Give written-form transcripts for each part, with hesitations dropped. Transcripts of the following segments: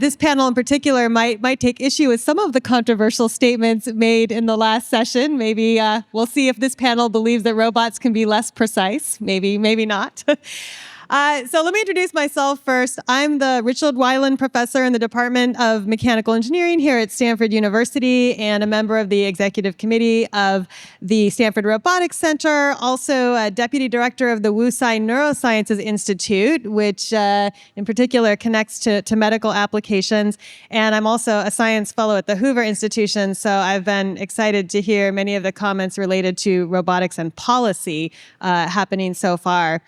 This panel in particular might take issue with some of the controversial statements made in the last session. Maybe we'll see if this panel believes that robots can be less precise. Maybe not. So let me introduce myself first. I'm the Richard Weiland Professor in the Department of Mechanical Engineering here at Stanford University and a member of the Executive Committee of the Stanford Robotics Center, also a Deputy Director of the Wuxi Neurosciences Institute, which in particular connects to medical applications. And I'm also a science fellow at the Hoover Institution, so I've been excited to hear many of the comments related to robotics and policy happening so far.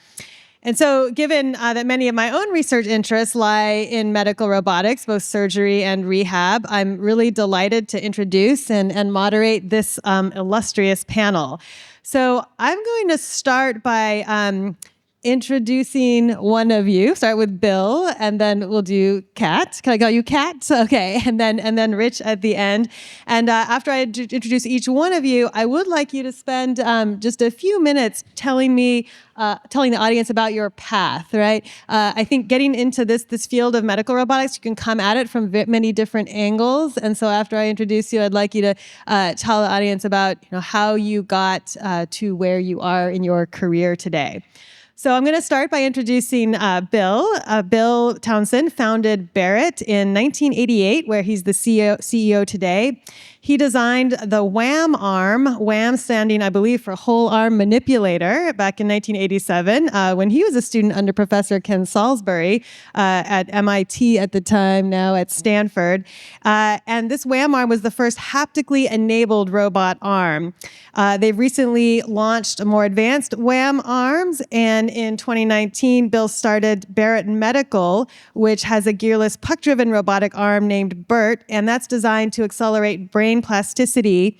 And so given that many of my own research interests lie in medical robotics, both surgery and rehab, I'm really delighted to introduce and moderate this illustrious panel. So I'm going to start by introducing one of you. Start with Bill, and then we'll do Kat. Can I call you Kat? Okay, and then Rich at the end. And after I introduce each one of you, I would like you to spend just a few minutes telling the audience about your path, right? I think getting into this field of medical robotics, you can come at it from many different angles. And so after I introduce you, I'd like you to tell the audience about how you got to where you are in your career today. So I'm going to start by introducing Bill. Bill Townsend founded Barrett in 1988, where he's the CEO today. He designed the WAM arm, WAM standing, I believe, for whole arm manipulator, back in 1987, when he was a student under Professor Ken Salisbury at MIT at the time, now at Stanford. And this WAM arm was the first haptically enabled robot arm. They've recently launched more advanced WAM arms, and in 2019, Bill started Barrett Medical, which has a gearless puck-driven robotic arm named BERT, and that's designed to accelerate brain plasticity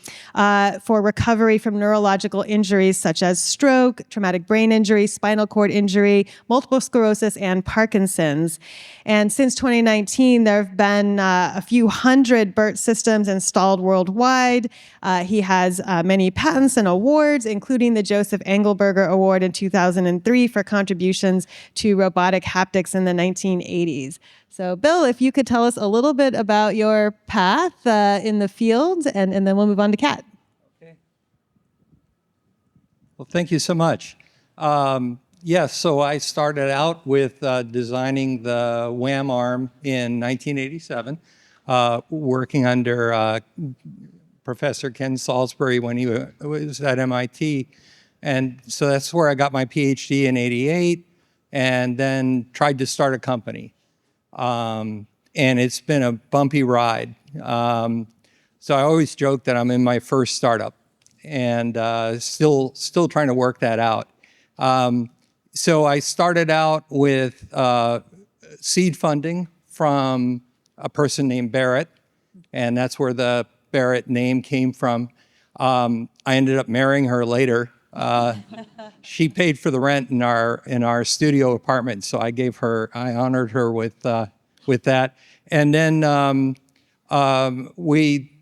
for recovery from neurological injuries such as stroke, traumatic brain injury, spinal cord injury, multiple sclerosis, and Parkinson's. And since 2019, there have been a few hundred BERT systems installed worldwide. He has many patents and awards, including the Joseph Engelberger Award in 2003 for contributions to robotic haptics in the 1980s. So, Bill, if you could tell us a little bit about your path in the field, and then we'll move on to Kat. Okay. Well, thank you so much. Yes, so I started out with designing the WAM arm in 1987, working under Professor Ken Salisbury when he was at MIT. And so that's where I got my PhD in '88, and then tried to start a company. And it's been a bumpy ride. So I always joke that I'm in my first startup, and still trying to work that out. So I started out with seed funding from a person named Barrett, and that's where the Barrett name came from. I ended up marrying her later. She paid for the rent in our studio apartment, so I honored her with that. And then we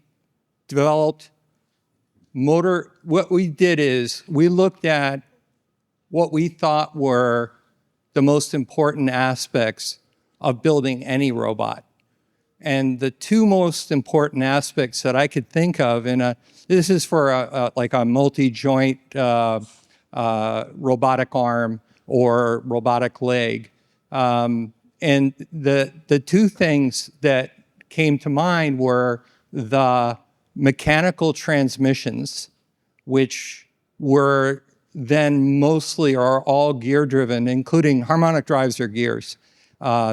developed motor. What we did is we looked at what we thought were the most important aspects of building any robot. And the two most important aspects that I could think of this is for a multi-joint robotic arm or robotic leg. And the two things that came to mind were the mechanical transmissions, which were then mostly are all gear driven, including harmonic drives or gears.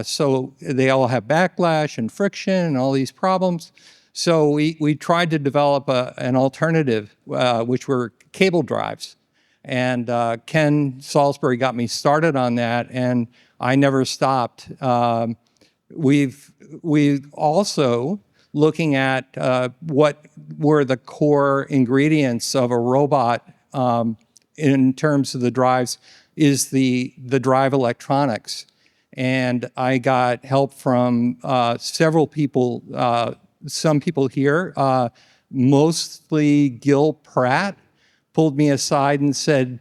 So they all have backlash and friction and all these problems. So we tried to develop an alternative, which were cable drives. And Ken Salisbury got me started on that, and I never stopped. We've also looking at what were the core ingredients of a robot in terms of the drives is the drive electronics. And I got help from several people, some people here, mostly Gil Pratt, pulled me aside and said,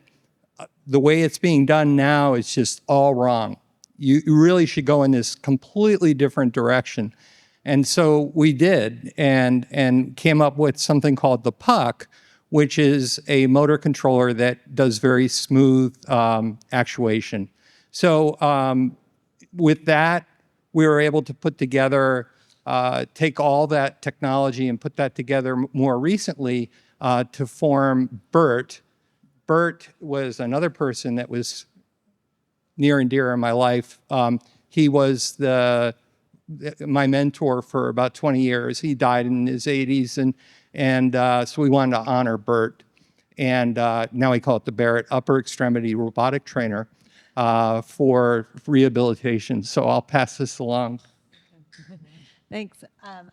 the way it's being done now is just all wrong. you really should go in this completely different direction. And so we did, and came up with something called the puck, which is a motor controller that does very smooth actuation. So with that, we were able to put together, take all that technology and put that together more recently to form BERT. BERT was another person that was near and dear in my life. He was my mentor for about 20 years. He died in his 80s, and so we wanted to honor Bert. And now we call it the Barrett Upper Extremity Robotic Trainer for rehabilitation. So I'll pass this along. Thanks.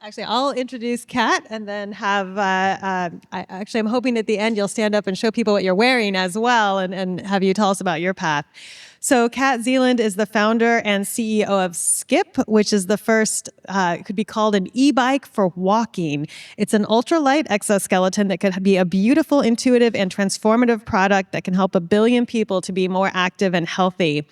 Actually, I'll introduce Kat and then have, I'm hoping at the end you'll stand up and show people what you're wearing as well and have you tell us about your path. So Kat Zeeland is the founder and CEO of Skip, which is the first, it could be called an e-bike for walking. It's an ultralight exoskeleton that could be a beautiful, intuitive, and transformative product that can help 1 billion people to be more active and healthy.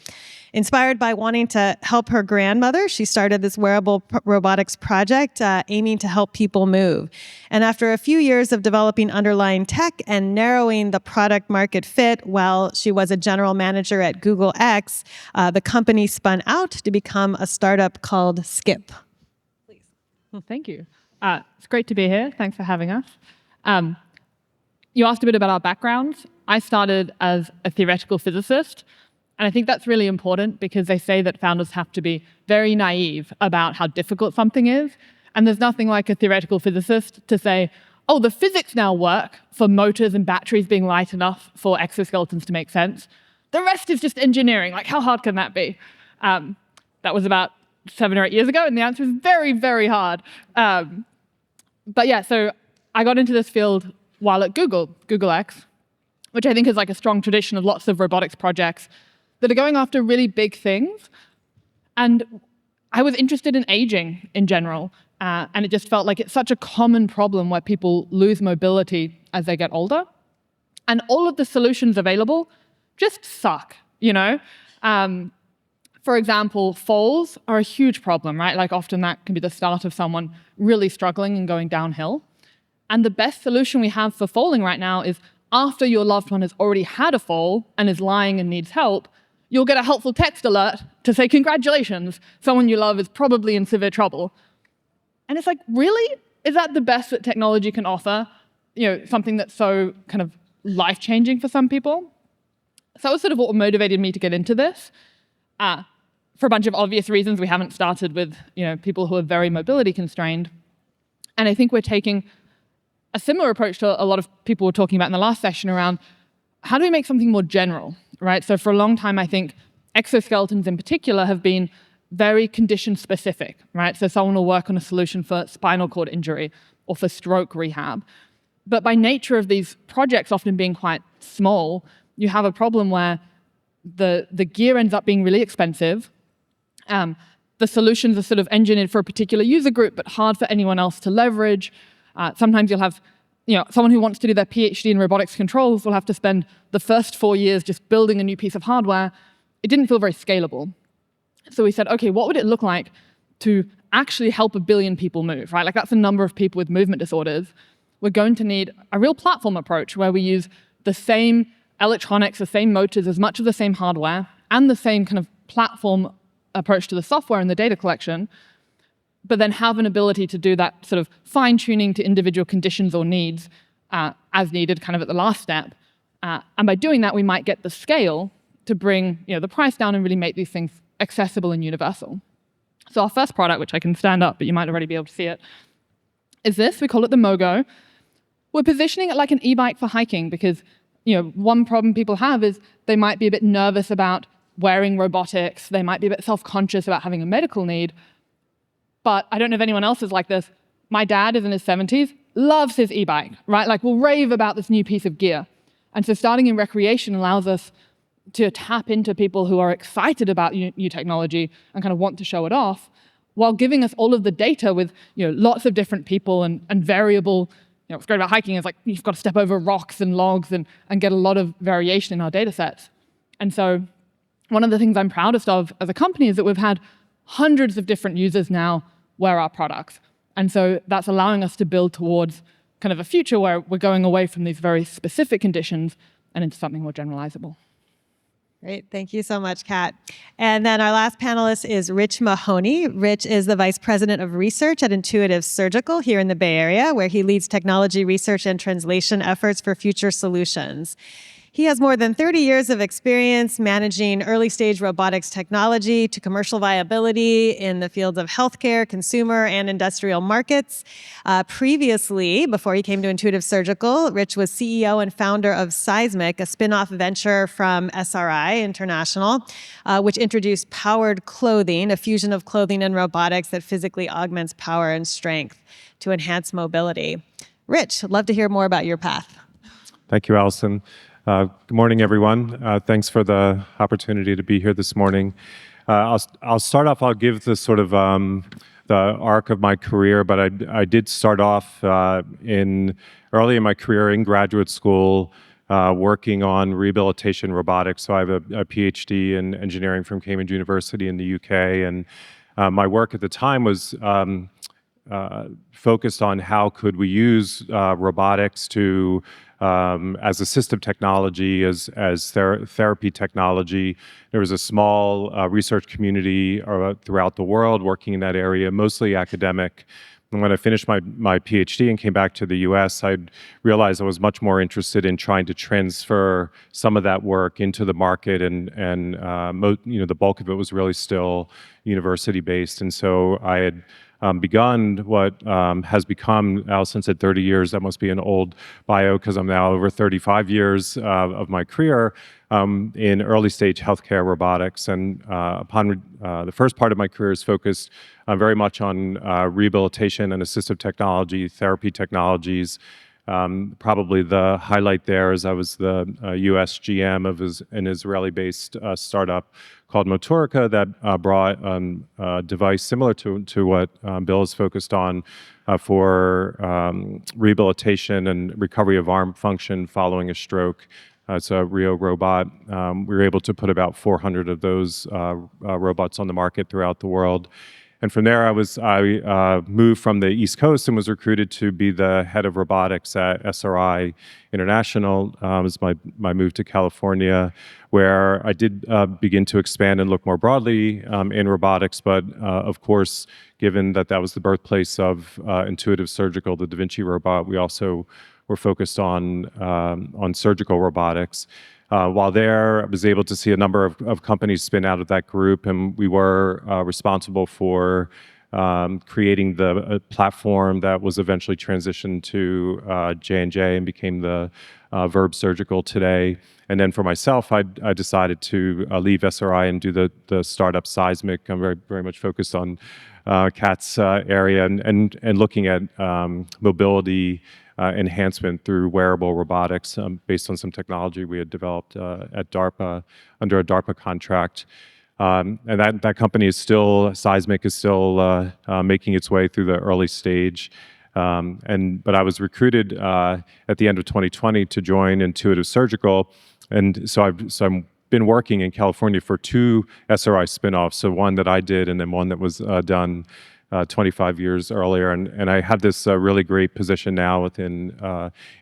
Inspired by wanting to help her grandmother, she started this wearable robotics project aiming to help people move. And after a few years of developing underlying tech and narrowing the product market fit while she was a general manager at Google X, the company spun out to become a startup called Skip. Please. Well, thank you. It's great to be here. Thanks for having us. You asked a bit about our backgrounds. I started as a theoretical physicist. And I think that's really important because they say that founders have to be very naive about how difficult something is. And there's nothing like a theoretical physicist to say, oh, the physics now work for motors and batteries being light enough for exoskeletons to make sense. The rest is just engineering. Like, how hard can that be? That was about 7 or 8 years ago, and the answer is very, very hard. But yeah, so I got into this field while at Google X, which I think is like a strong tradition of lots of robotics projects that are going after really big things. And I was interested in aging in general. And it just felt like it's such a common problem where people lose mobility as they get older. And all of the solutions available just suck, you know? For example, falls are a huge problem, right? Like often that can be the start of someone really struggling and going downhill. And the best solution we have for falling right now is after your loved one has already had a fall and is lying and needs help, you'll get a helpful text alert to say, congratulations, someone you love is probably in severe trouble. And it's like, really? Is that the best that technology can offer? You know, something that's so kind of life-changing for some people? So that was sort of what motivated me to get into this. For a bunch of obvious reasons, we haven't started with, you know, people who are very mobility constrained. And I think we're taking a similar approach to a lot of people were talking about in the last session around how do we make something more general, right? So for a long time, I think exoskeletons in particular have been very condition specific, right? So someone will work on a solution for spinal cord injury or for stroke rehab. But by nature of these projects often being quite small, you have a problem where the gear ends up being really expensive. The solutions are sort of engineered for a particular user group, but hard for anyone else to leverage. Sometimes you'll have someone who wants to do their PhD in robotics controls will have to spend the first 4 years just building a new piece of hardware. It didn't feel very scalable. So we said, okay, what would it look like to actually help 1 billion people move, right? Like that's a number of people with movement disorders. We're going to need a real platform approach where we use the same electronics, the same motors, as much of the same hardware, and the same kind of platform approach to the software and the data collection, but then have an ability to do that sort of fine-tuning to individual conditions or needs as needed kind of at the last step. And by doing that, we might get the scale to bring the price down and really make these things accessible and universal. So our first product, which I can stand up, but you might already be able to see it, is this. We call it the Mogo. We're positioning it like an e-bike for hiking because one problem people have is they might be a bit nervous about wearing robotics. They might be a bit self-conscious about having a medical need. But I don't know if anyone else is like this. My dad is in his 70s, loves his e-bike, right? Like will rave about this new piece of gear. And so starting in recreation allows us to tap into people who are excited about new technology and kind of want to show it off, while giving us all of the data with lots of different people and variable. What's great about hiking is like you've got to step over rocks and logs and get a lot of variation in our data sets. And so one of the things I'm proudest of as a company is that we've had hundreds of different users now wear our products. And so that's allowing us to build towards kind of a future where we're going away from these very specific conditions and into something more generalizable. Great. Thank you so much, Kat. And then our last panelist is Rich Mahoney. Rich is the Vice President of Research at Intuitive Surgical here in the Bay Area, where he leads technology research and translation efforts for future solutions. He has more than 30 years of experience managing early-stage robotics technology to commercial viability in the fields of healthcare, consumer, and industrial markets. Previously, before he came to Intuitive Surgical, Rich was CEO and founder of Seismic, a spin-off venture from SRI International, which introduced powered clothing, a fusion of clothing and robotics that physically augments power and strength to enhance mobility. Rich, I'd love to hear more about your path. Thank you, Allison. Good morning, everyone. Thanks for the opportunity to be here this morning. I'll start off, I'll give the sort of the arc of my career, but I did start off early in my career in graduate school working on rehabilitation robotics. So I have a PhD in engineering from Cambridge University in the UK, and my work at the time was focused on how could we use robotics to as assistive technology, as therapy technology. There was a small research community throughout the world working in that area, mostly academic. And when I finished my PhD and came back to the US, I realized I was much more interested in trying to transfer some of that work into the market, and the bulk of it was really still university-based. And so I had begun what has become, Allison said 30 years, that must be an old bio because I'm now over 35 years of my career in early stage healthcare robotics. And upon the first part of my career is focused very much on rehabilitation and assistive technology, therapy technologies. Probably the highlight there is I was the US GM of an Israeli-based startup called Motorica that brought a device similar to what Bill is focused on for rehabilitation and recovery of arm function following a stroke. It's a Rio robot. We were able to put about 400 of those robots on the market throughout the world. And from there, I moved from the East Coast and was recruited to be the head of robotics at SRI International. It was my move to California, where I did begin to expand and look more broadly in robotics. But of course, given that was the birthplace of Intuitive Surgical, the Da Vinci robot, we also were focused on surgical robotics. While there, I was able to see a number of companies spin out of that group, and we were responsible for creating the platform that was eventually transitioned to J&J and became the Verb Surgical today. And then for myself, I decided to leave SRI and do the startup Seismic. I'm very, very much focused on Kat's area and looking at mobility enhancement through wearable robotics based on some technology we had developed at DARPA under a DARPA contract. And that company is still, Seismic is still making its way through the early stage. But I was recruited at the end of 2020 to join Intuitive Surgical. And so I've been working in California for 2 SRI spinoffs. So one that I did and then one that was done 25 years earlier. And I have this really great position now within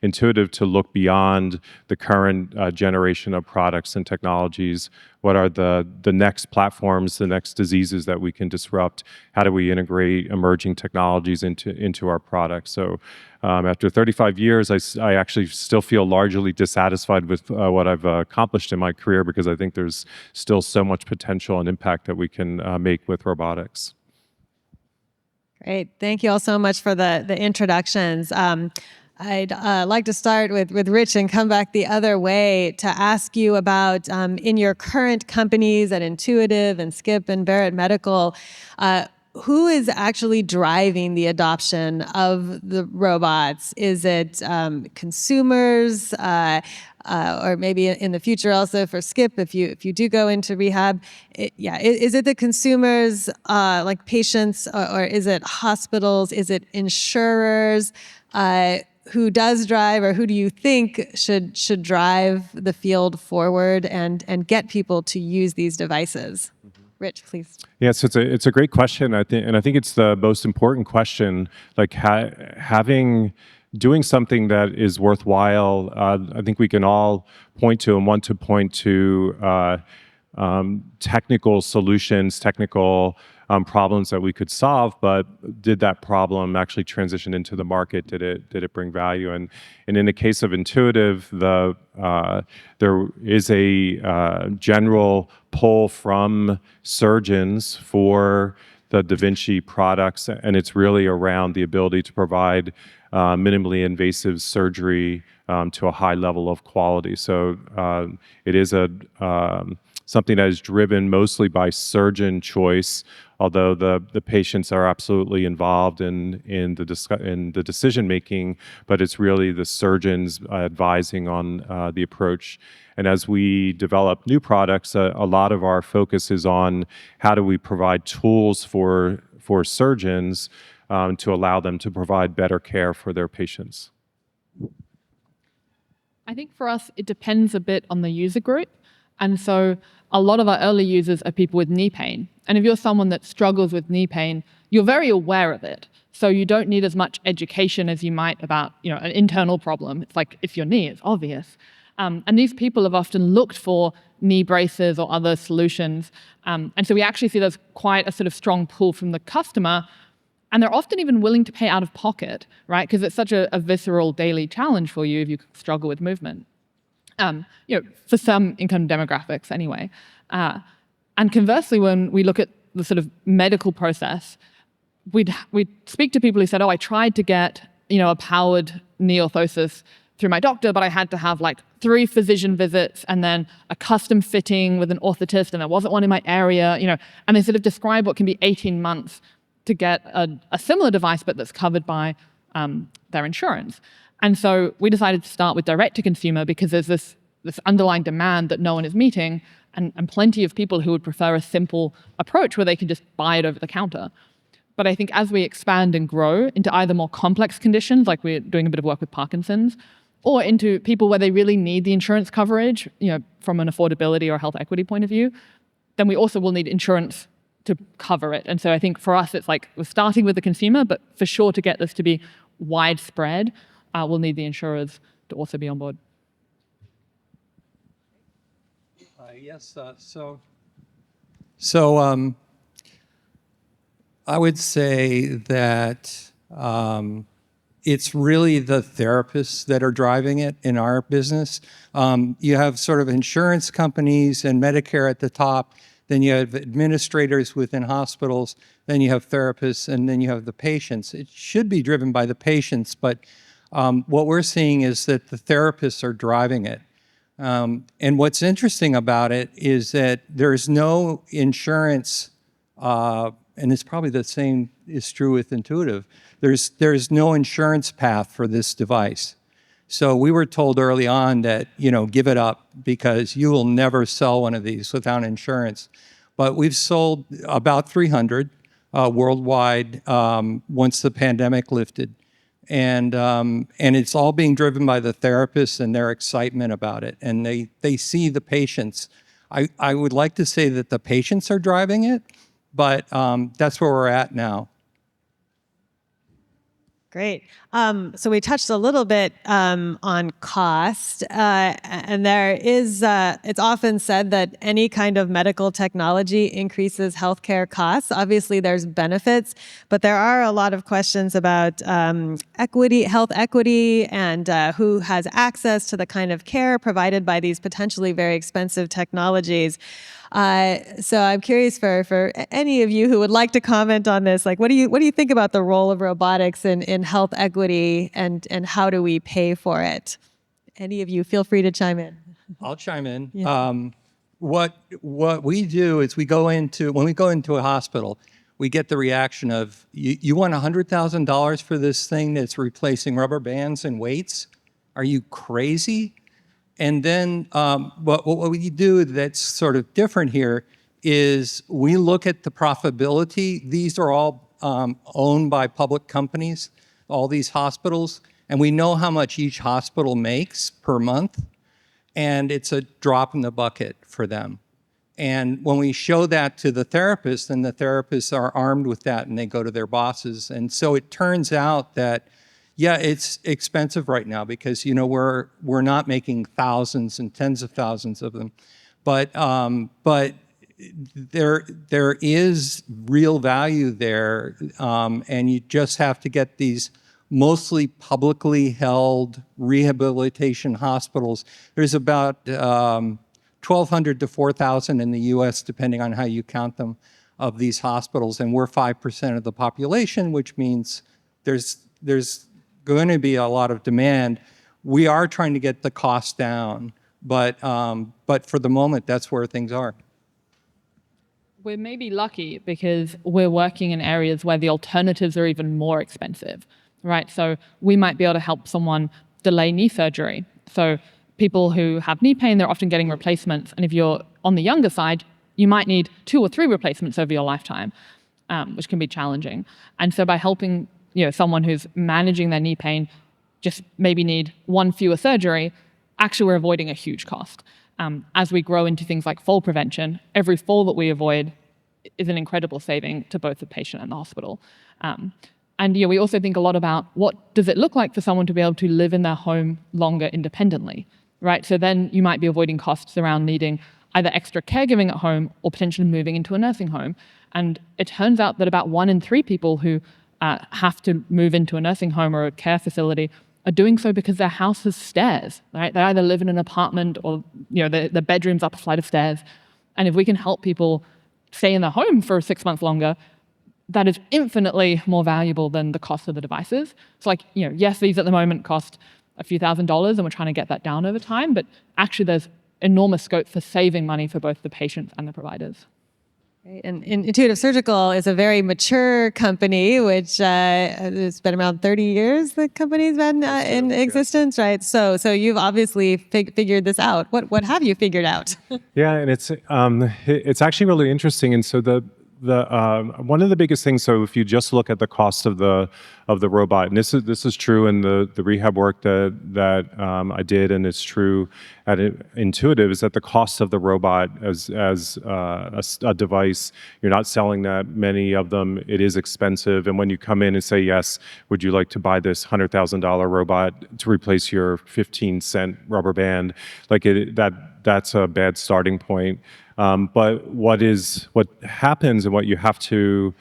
Intuitive to look beyond the current generation of products and technologies. What are the next platforms, the next diseases that we can disrupt? How do we integrate emerging technologies into our products? So after 35 years, I actually still feel largely dissatisfied with what I've accomplished in my career because I think there's still so much potential and impact that we can make with robotics. Great. Thank you all so much for the introductions. I'd like to start with Rich and come back the other way to ask you about, in your current companies at Intuitive and Skip and Barrett Medical, who is actually driving the adoption of the robots? Is it consumers? Or maybe in the future also for Skip, if you do go into rehab, is it the consumers, like patients, or is it hospitals? Is it insurers? who does drive, or who do you think should drive the field forward and get people to use these devices? Rich, please. Yes, it's a great question. I think it's the most important question. Like doing something that is worthwhile. I think we can all point to and want to point to technical solutions, technical problems that we could solve, but did that problem actually transition into the market? Did it bring value? And in the case of Intuitive, there is a general pull from surgeons for the Da Vinci products, and it's really around the ability to provide minimally invasive surgery to a high level of quality. So it is something that is driven mostly by surgeon choice, although the patients are absolutely involved in the decision making, but it's really the surgeons advising on the approach. And as we develop new products, a lot of our focus is on how do we provide tools for surgeons to allow them to provide better care for their patients. I think for us, it depends a bit on the user group. And so a lot of our early users are people with knee pain. And if you're someone that struggles with knee pain, you're very aware of it. So you don't need as much education as you might about, an internal problem. It's like, it's your knee, it's obvious. And these people have often looked for knee braces or other solutions. And so we actually see there's quite a sort of strong pull from the customer. And they're often even willing to pay out of pocket, right? Because it's such a visceral daily challenge for you if you struggle with movement. For some income demographics anyway. And conversely, when we look at the sort of medical process, we'd speak to people who said, I tried to get, a powered knee orthosis through my doctor, but I had to have like 3 physician visits and then a custom fitting with an orthotist, and there wasn't one in my area, and they sort of describe what can be 18 months to get a similar device, but that's covered by their insurance. And so we decided to start with direct-to-consumer because there's this underlying demand that no one is meeting, and plenty of people who would prefer a simple approach where they can just buy it over the counter. But I think as we expand and grow into either more complex conditions, like we're doing a bit of work with Parkinson's, or into people where they really need the insurance coverage, from an affordability or health equity point of view, then we also will need insurance to cover it. And so I think for us, it's like we're starting with the consumer, but for sure to get this to be widespread, we'll need the insurers to also be on board. Yes. So I would say that it's really the therapists that are driving it in our business. You have sort of insurance companies and Medicare at the top, then you have administrators within hospitals, then you have therapists, and then you have the patients. It should be driven by the patients, but what we're seeing is that the therapists are driving it. And what's interesting about it is that there's no insurance, and it's probably the same is true with Intuitive. There's no insurance path for this device. So we were told early on that, give it up because you will never sell one of these without insurance. But we've sold about 300 worldwide once the pandemic lifted. And it's all being driven by the therapists and their excitement about it. And they see the patients. I would like to say that the patients are driving it, but that's where we're at now. Great. So we touched a little bit on cost, and there is, it's often said that any kind of medical technology increases healthcare costs. Obviously, there's benefits, but there are a lot of questions about equity, health equity, and who has access to the kind of care provided by these potentially very expensive technologies. So I'm curious for any of you who would like to comment on this, like what do you think about the role of robotics in health equity and how do we pay for it? Any of you, feel free to chime in. I'll chime in. Yeah. What we do is when we go into a hospital, we get the reaction of, you want $100,000 for this thing that's replacing rubber bands and weights? Are you crazy? And then what we do that's sort of different here is we look at the profitability. These are all owned by public companies, all these hospitals. And we know how much each hospital makes per month, and it's a drop in the bucket for them. And when we show that to the therapists, then the therapists are armed with that and they go to their bosses. And so it turns out that, yeah, it's expensive right now because, you know, we're not making thousands and tens of thousands of them. But there is real value there, and you just have to get these mostly publicly held rehabilitation hospitals. There's about 1,200 to 4,000 in the U.S., depending on how you count them, of these hospitals, and we're 5% of the population, which means there's going to be a lot of demand. We are trying to get the cost down, but for the moment, that's where things are. We're maybe lucky because we're working in areas where the alternatives are even more expensive, right? So we might be able to help someone delay knee surgery. So people who have knee pain, they're often getting replacements. And if you're on the younger side, you might need 2 or 3 replacements over your lifetime, which can be challenging. And so by helping, you know, someone who's managing their knee pain just maybe need 1 fewer surgery, actually we're avoiding a huge cost. As we grow into things like fall prevention, every fall that we avoid is an incredible saving to both the patient and the hospital. And we also think a lot about what does it look like for someone to be able to live in their home longer independently, right? So then you might be avoiding costs around needing either extra caregiving at home or potentially moving into a nursing home. And it turns out that about 1 in 3 people who have to move into a nursing home or a care facility are doing so because their house has stairs, right? They either live in an apartment or, you know, the bedroom's up a flight of stairs. And if we can help people stay in their home for 6 months longer, that is infinitely more valuable than the cost of the devices. So like, you know, yes, these at the moment cost a few $1,000s and we're trying to get that down over time, but actually there's enormous scope for saving money for both the patients and the providers. And Intuitive Surgical is a very mature company, which has been around 30 years. The company's been in existence, right? So you've obviously figured this out. What have you figured out? Yeah, and it's actually really interesting. And so the one of the biggest things, so if you just look at the cost of the robot, and this is true in the rehab work that I did, and it's true at Intuitive, is that the cost of the robot as a device, you're not selling that many of them. It is expensive, and when you come in and say, yes, would you like to buy this $100,000 robot to replace your 15-cent rubber band, like that's a bad starting point. But what happens and what you have to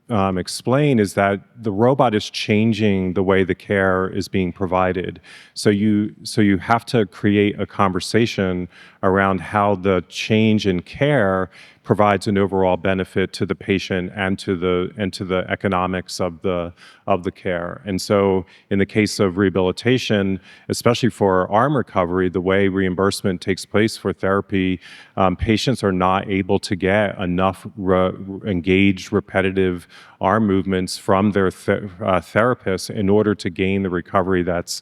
explain is that the robot is changing the way the care is being provided. So you have to create a conversation around how the change in care provides an overall benefit to the patient and to the economics of the care. And so in the case of rehabilitation, especially for arm recovery, the way reimbursement takes place for therapy, patients are not able to get enough engaged, repetitive arm movements from their therapists in order to gain the recovery that's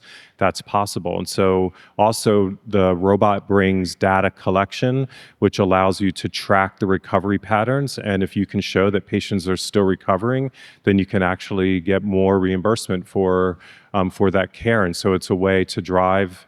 possible. And so also the robot brings data collection, which allows you to track the recovery patterns. And if you can show that patients are still recovering, then you can actually get more reimbursement for that care. And so it's a way to drive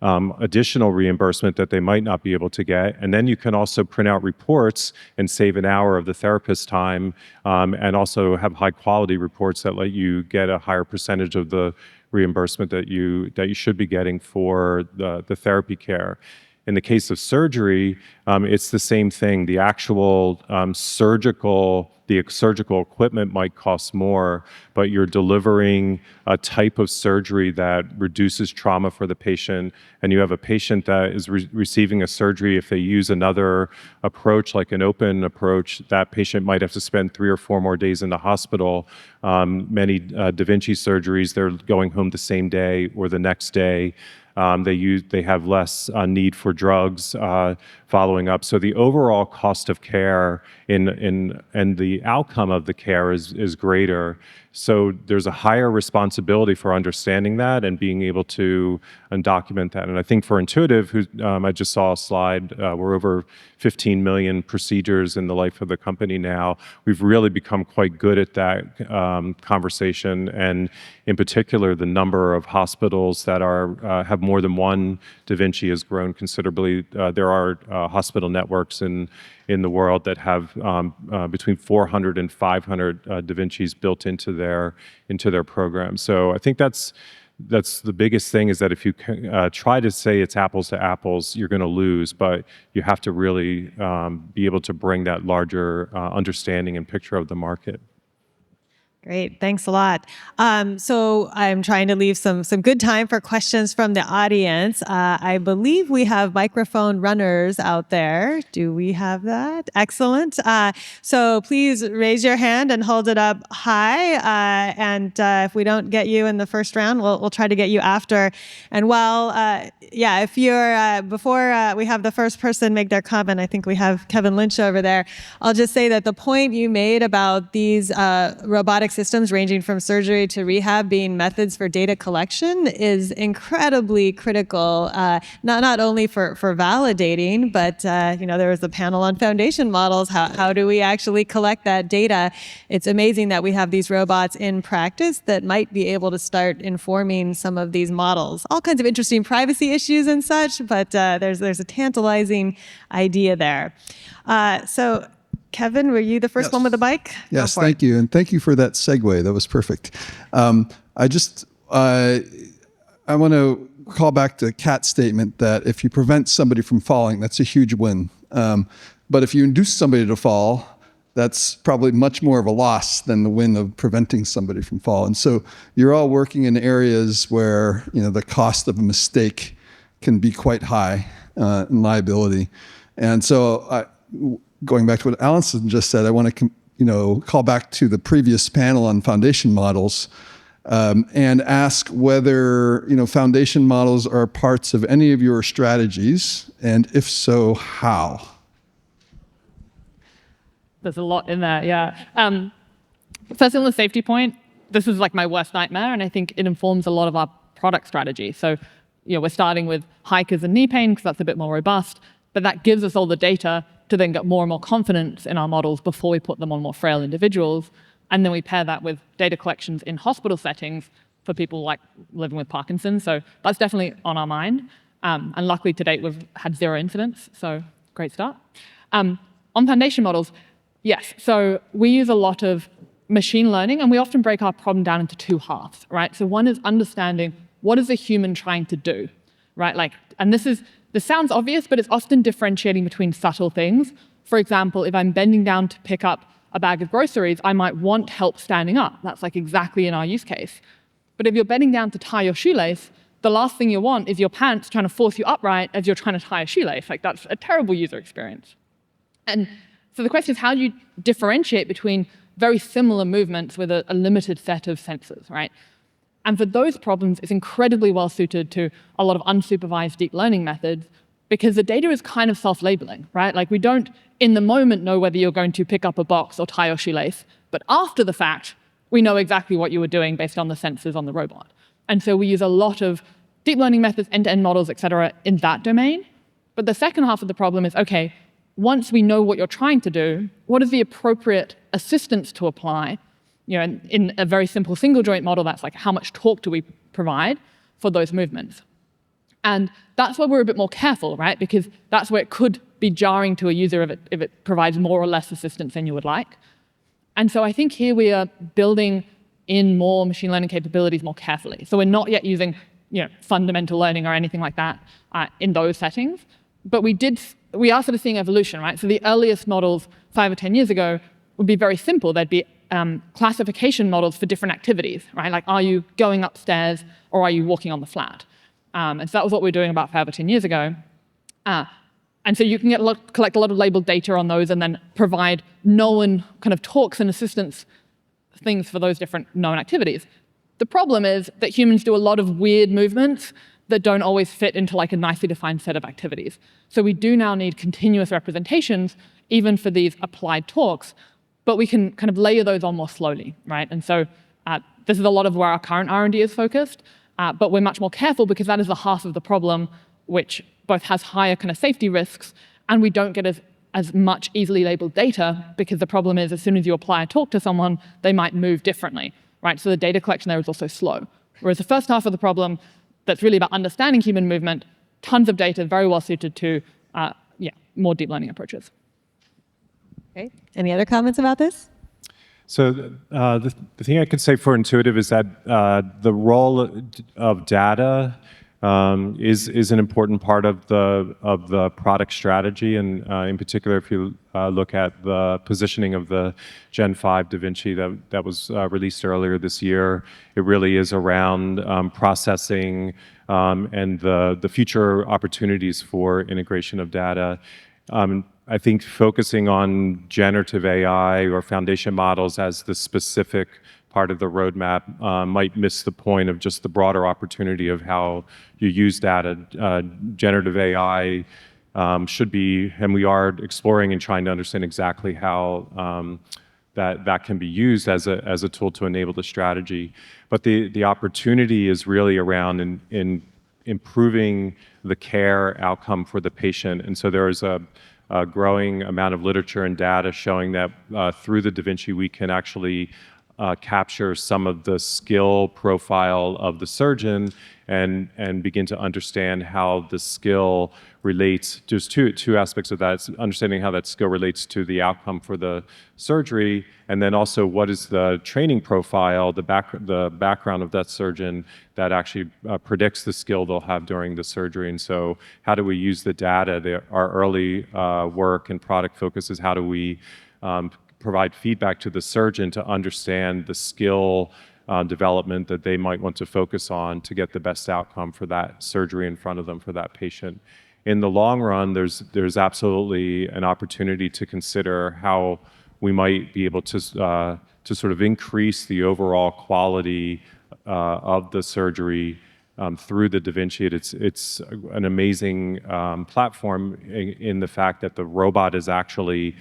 additional reimbursement that they might not be able to get. And then you can also print out reports and save an hour of the therapist's time, and also have high quality reports that let you get a higher percentage of the reimbursement that you should be getting for the therapy care. In the case of surgery, it's the same thing. The actual surgical equipment might cost more, but you're delivering a type of surgery that reduces trauma for the patient, and you have a patient that is receiving a surgery. If they use another approach, like an open approach, that patient might have to spend 3 or 4 more days in the hospital. Many Da Vinci surgeries, they're going home the same day or the next day. They have less need for drugs following up. So the overall cost of care and the outcome of the care is greater. So there's a higher responsibility for understanding that and being able to document that. And I think for Intuitive, I just saw a slide, we're over 15 million procedures in the life of the company now. We've really become quite good at that conversation, and in particular, the number of hospitals that have more than one Da Vinci has grown considerably. There are hospital networks in the world that have between 400 and 500 Da Vincis built into their program. So I think that's the biggest thing, is that if you try to say it's apples to apples, you're going to lose, but you have to really be able to bring that larger understanding and picture of the market. Great, thanks a lot. So I'm trying to leave some good time for questions from the audience. I believe we have microphone runners out there. Do we have that? Excellent. So please raise your hand and hold it up high. And if we don't get you in the first round, we'll try to get you after. And if you're before we have the first person make their comment, I think we have Kevin Lynch over there. I'll just say that the point you made about these robotic systems ranging from surgery to rehab being methods for data collection is incredibly critical, not only for validating, but there was a panel on foundation models. How do we actually collect that data? It's amazing that we have these robots in practice that might be able to start informing some of these models. All kinds of interesting privacy issues and such, but there's a tantalizing idea there. So Kevin, were you the first one with the bike? Yes, thank you. And thank you for that segue. That was perfect. I want to call back to Kat's statement that if you prevent somebody from falling, that's a huge win. But if you induce somebody to fall, that's probably much more of a loss than the win of preventing somebody from falling. So you're all working in areas where the cost of a mistake can be quite high in liability. And so going back to what Allison just said, I want to call back to the previous panel on foundation models and ask whether foundation models are parts of any of your strategies, and if so, how? There's a lot in there, yeah. First on the safety point, this is like my worst nightmare, and I think it informs a lot of our product strategy. So we're starting with hikers and knee pain because that's a bit more robust, but that gives us all the data to then get more and more confidence in our models before we put them on more frail individuals. And then we pair that with data collections in hospital settings for people like living with Parkinson's. So that's definitely on our mind. And luckily to date, we've had 0 incidents. So great start. On foundation models, yes. So we use a lot of machine learning, and we often break our problem down into 2 halves, right? So one is understanding what is a human trying to do, right? And this sounds obvious, but it's often differentiating between subtle things. For example, if I'm bending down to pick up a bag of groceries, I might want help standing up. That's exactly in our use case. But if you're bending down to tie your shoelace, the last thing you want is your pants trying to force you upright as you're trying to tie a shoelace. That's a terrible user experience. And so the question is, how do you differentiate between very similar movements with a limited set of sensors, right? And for those problems, it's incredibly well suited to a lot of unsupervised deep learning methods because the data is kind of self-labeling, right? We don't, in the moment, know whether you're going to pick up a box or tie your shoelace, but after the fact, we know exactly what you were doing based on the sensors on the robot. And so we use a lot of deep learning methods, end-to-end models, et cetera, in that domain. But the second half of the problem is, okay, once we know what you're trying to do, what is the appropriate assistance to apply? In a very simple single joint model, that's how much torque do we provide for those movements? And that's where we're a bit more careful, right? Because that's where it could be jarring to a user if it provides more or less assistance than you would like. And so I think here we are building in more machine learning capabilities more carefully. So we're not yet using fundamental learning or anything like that in those settings. But we are sort of seeing evolution, right? So the earliest models 5 or 10 years ago would be very simple. They'd be classification models for different activities, right? Are you going upstairs or are you walking on the flat? And so that was what we were doing about 5 or 10 years ago. And so you can collect a lot of labeled data on those and then provide known kind of talks and assistance things for those different known activities. The problem is that humans do a lot of weird movements that don't always fit into like a nicely defined set of activities. So we do now need continuous representations, even for these applied talks, but we can kind of layer those on more slowly, right? And so this is a lot of where our current R&D is focused, but we're much more careful because that is the half of the problem, which both has higher kind of safety risks, and we don't get as much easily labeled data, because the problem is as soon as you apply a talk to someone, they might move differently, right? So the data collection there is also slow. Whereas the first half of the problem, that's really about understanding human movement, tons of data, very well suited to more deep learning approaches. Okay. Any other comments about this? So the thing I could say for Intuitive is that the role of data is an important part of the product strategy, and in particular, if you look at the positioning of the Gen 5 Da Vinci that was released earlier this year, it really is around processing and the future opportunities for integration of data. I think focusing on generative AI or foundation models as the specific part of the roadmap might miss the point of just the broader opportunity of how you use data. Generative AI should be, and we are exploring and trying to understand exactly how that can be used as a tool to enable the strategy. But the opportunity is really around in improving the care outcome for the patient. And so there is a growing amount of literature and data showing that through the Da Vinci we can actually capture some of the skill profile of the surgeon and begin to understand how the skill relates. There's two aspects of that. It's understanding how that skill relates to the outcome for the surgery, and then also what is the training profile, the background of that surgeon that actually predicts the skill they'll have during the surgery. And so how do we use the data? Our early work and product focus is how do we provide feedback to the surgeon to understand the skill development that they might want to focus on to get the best outcome for that surgery in front of them for that patient. In the long run, there's absolutely an opportunity to consider how we might be able to sort of increase the overall quality of the surgery through the Da Vinci. It's an amazing platform in the fact that the robot is actually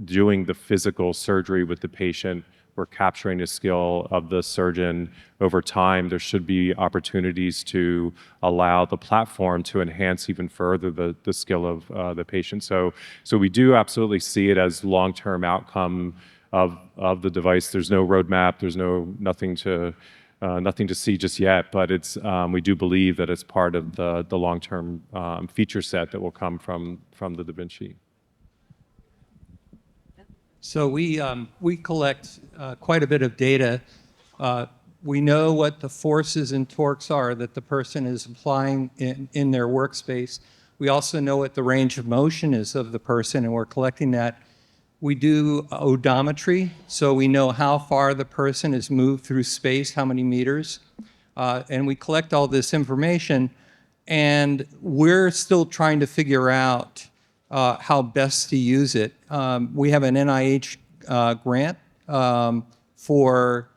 doing the physical surgery with the patient. We're capturing the skill of the surgeon. Over time, there should be opportunities to allow the platform to enhance even further the skill of the patient. So we do absolutely see it as long-term outcome of the device. There's no roadmap. There's nothing to see just yet, but we do believe that it's part of the long-term feature set that will come from the Da Vinci. So we collect quite a bit of data. We know what the forces and torques are that the person is applying in their workspace. We also know what the range of motion is of the person, and we're collecting that. We do odometry, so we know how far the person has moved through space, how many meters, and we collect all this information, and we're still trying to figure out how best to use it. We have an NIH grant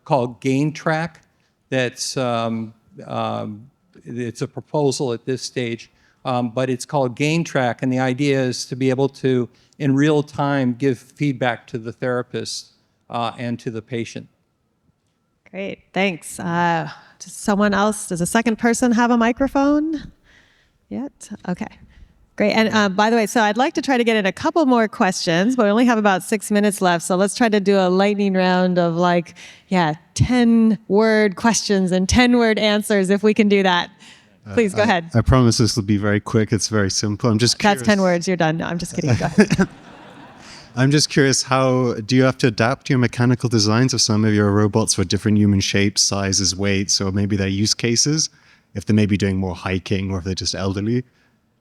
called Gain Track. That's it's a proposal at this stage, but it's called Gain Track, and the idea is to be able to, in real time, give feedback to the therapist and to the patient. Great, thanks. Does someone else, does a second person have a microphone yet? Okay. Great. And by the way, so I'd like to try to get in a couple more questions, but we only have about 6 minutes left. So let's try to do a lightning round of 10-word questions and 10-word answers if we can do that. Please go ahead. I promise this will be very quick. It's very simple. I'm just curious. That's 10 words. You're done. No, I'm just kidding. Go ahead. I'm just curious, how do you have to adapt your mechanical designs of some of your robots for different human shapes, sizes, weights, or maybe their use cases, if they're maybe doing more hiking or if they're just elderly,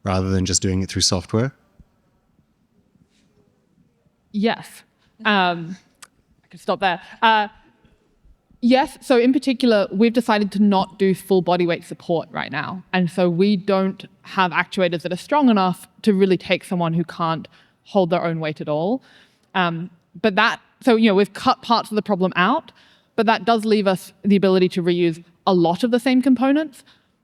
rather than just doing it through software? Yes. I could stop there. Yes. So in particular, we've decided to not do full body weight support right now. And so we don't have actuators that are strong enough to really take someone who can't hold their own weight at all. So we've cut parts of the problem out, but that does leave us the ability to reuse a lot of the same components.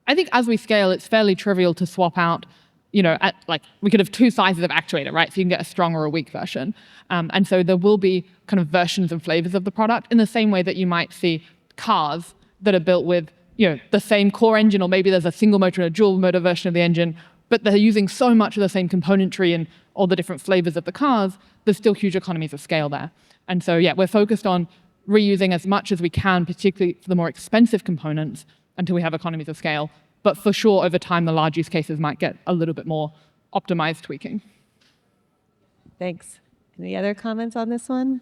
I think as we scale, it's fairly trivial to swap out, we could have two sizes of actuator, right? So you can get a strong or a weak version. And so there will be kind of versions and flavors of the product in the same way that you might see cars that are built with, the same core engine, or maybe there's a single motor and a dual motor version of the engine, but they're using so much of the same componentry and all the different flavors of the cars, there's still huge economies of scale there. And so, we're focused on reusing as much as we can, particularly for the more expensive components, until we have economies of scale. But for sure, over time, the large use cases might get a little bit more optimized tweaking. Thanks. Any other comments on this one?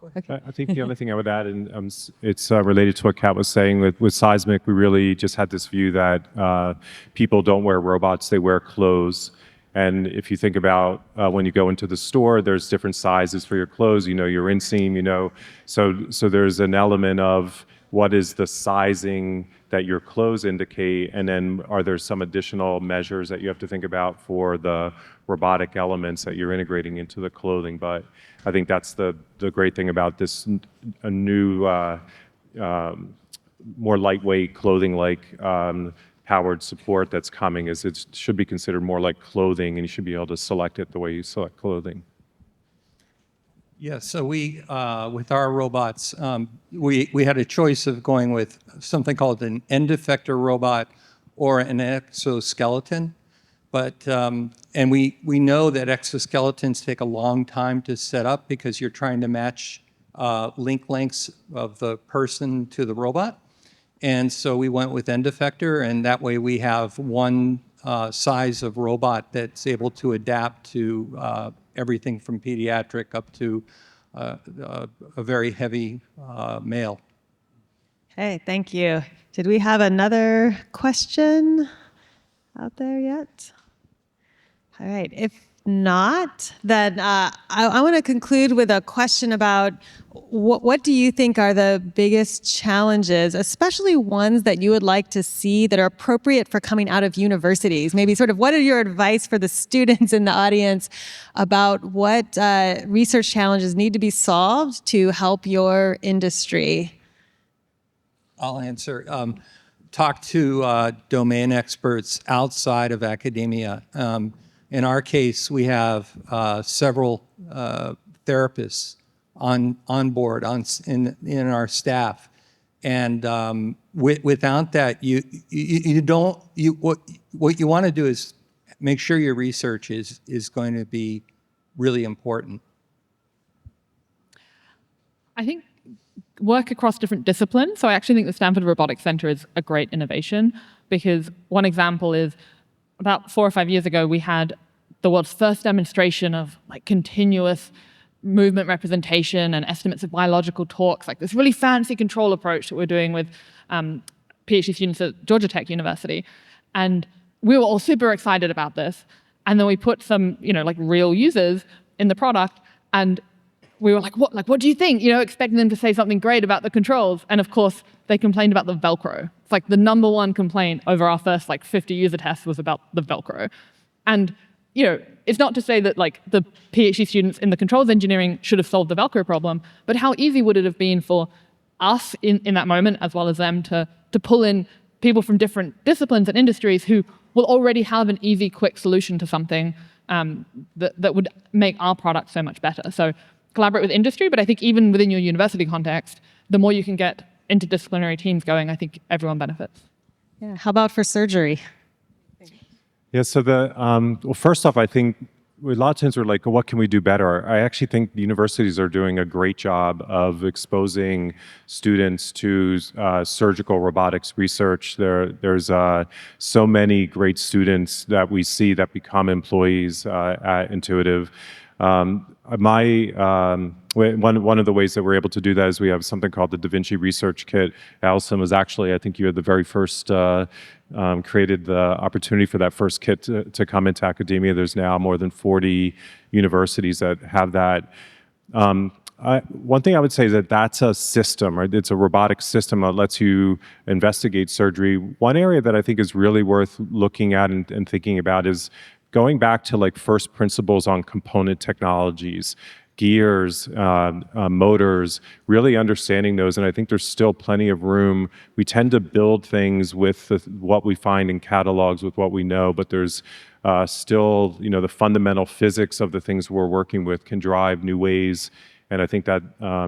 Okay. I think the only thing I would add, and it's related to what Kat was saying, with Seismic, we really just had this view that people don't wear robots, they wear clothes. And if you think about when you go into the store, there's different sizes for your clothes, your inseam, so there's an element of what is the sizing that your clothes indicate, and then are there some additional measures that you have to think about for the robotic elements that you're integrating into the clothing. But I think that's the great thing about this a new, more lightweight clothing-like powered support that's coming, is it should be considered more like clothing, and you should be able to select it the way you select clothing. Yeah, so we, with our robots, we had a choice of going with something called an end effector robot or an exoskeleton. But, and we know that exoskeletons take a long time to set up because you're trying to match link lengths of the person to the robot. And so we went with end effector, and that way we have one size of robot that's able to adapt to everything from pediatric up to a very heavy male. Okay, thank you. Did we have another question out there yet? All right, if not, then I want to conclude with a question about what do you think are the biggest challenges, especially ones that you would like to see that are appropriate for coming out of universities? Maybe sort of what are your advice for the students in the audience about what research challenges need to be solved to help your industry? I'll answer. Talk to domain experts outside of academia. In our case, we have several therapists on board in our staff, and without that, what you want to do is make sure your research is going to be really important. I think work across different disciplines. So I actually think the Stanford Robotics Center is a great innovation, because one example is about 4 or 5 years ago, we had the world's first demonstration of continuous movement representation and estimates of biological torques, this really fancy control approach that we're doing with PhD students at Georgia Tech University. And we were all super excited about this. And then we put some, real users in the product, and we were like, what do you think? Expecting them to say something great about the controls. And of course, they complained about the Velcro. It's the number one complaint over our first 50 user tests was about the Velcro. And it's not to say that the PhD students in the controls engineering should have solved the Velcro problem, but how easy would it have been for us in that moment, as well as them, to pull in people from different disciplines and industries who will already have an easy, quick solution to something that would make our product so much better. So collaborate with industry, but I think even within your university context, the more you can get interdisciplinary teams going, I think everyone benefits. Yeah. How about for surgery? Yeah, so well, first off, I think a lot of times we're like, what can we do better? I actually think the universities are doing a great job of exposing students to surgical robotics research. There's so many great students that we see that become employees at Intuitive. One of the ways that we're able to do that is we have something called the Da Vinci Research Kit. Allison was actually, I think you were the very first, created the opportunity for that first kit to come into academia. There's now more than 40 universities that have that. One thing I would say is that that's a system, right? It's a robotic system that lets you investigate surgery. One area that I think is really worth looking at and thinking about is going back to first principles on component technologies. gears, motors, really understanding those. And I think there's still plenty of room. We tend to build things with what we find in catalogs, with what we know, but there's still, the fundamental physics of the things we're working with can drive new ways. And I think that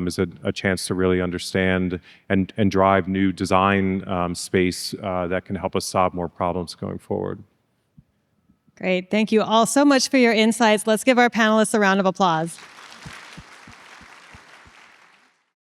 is a chance to really understand and drive new design space that can help us solve more problems going forward. Great. Thank you all so much for your insights. Let's give our panelists a round of applause.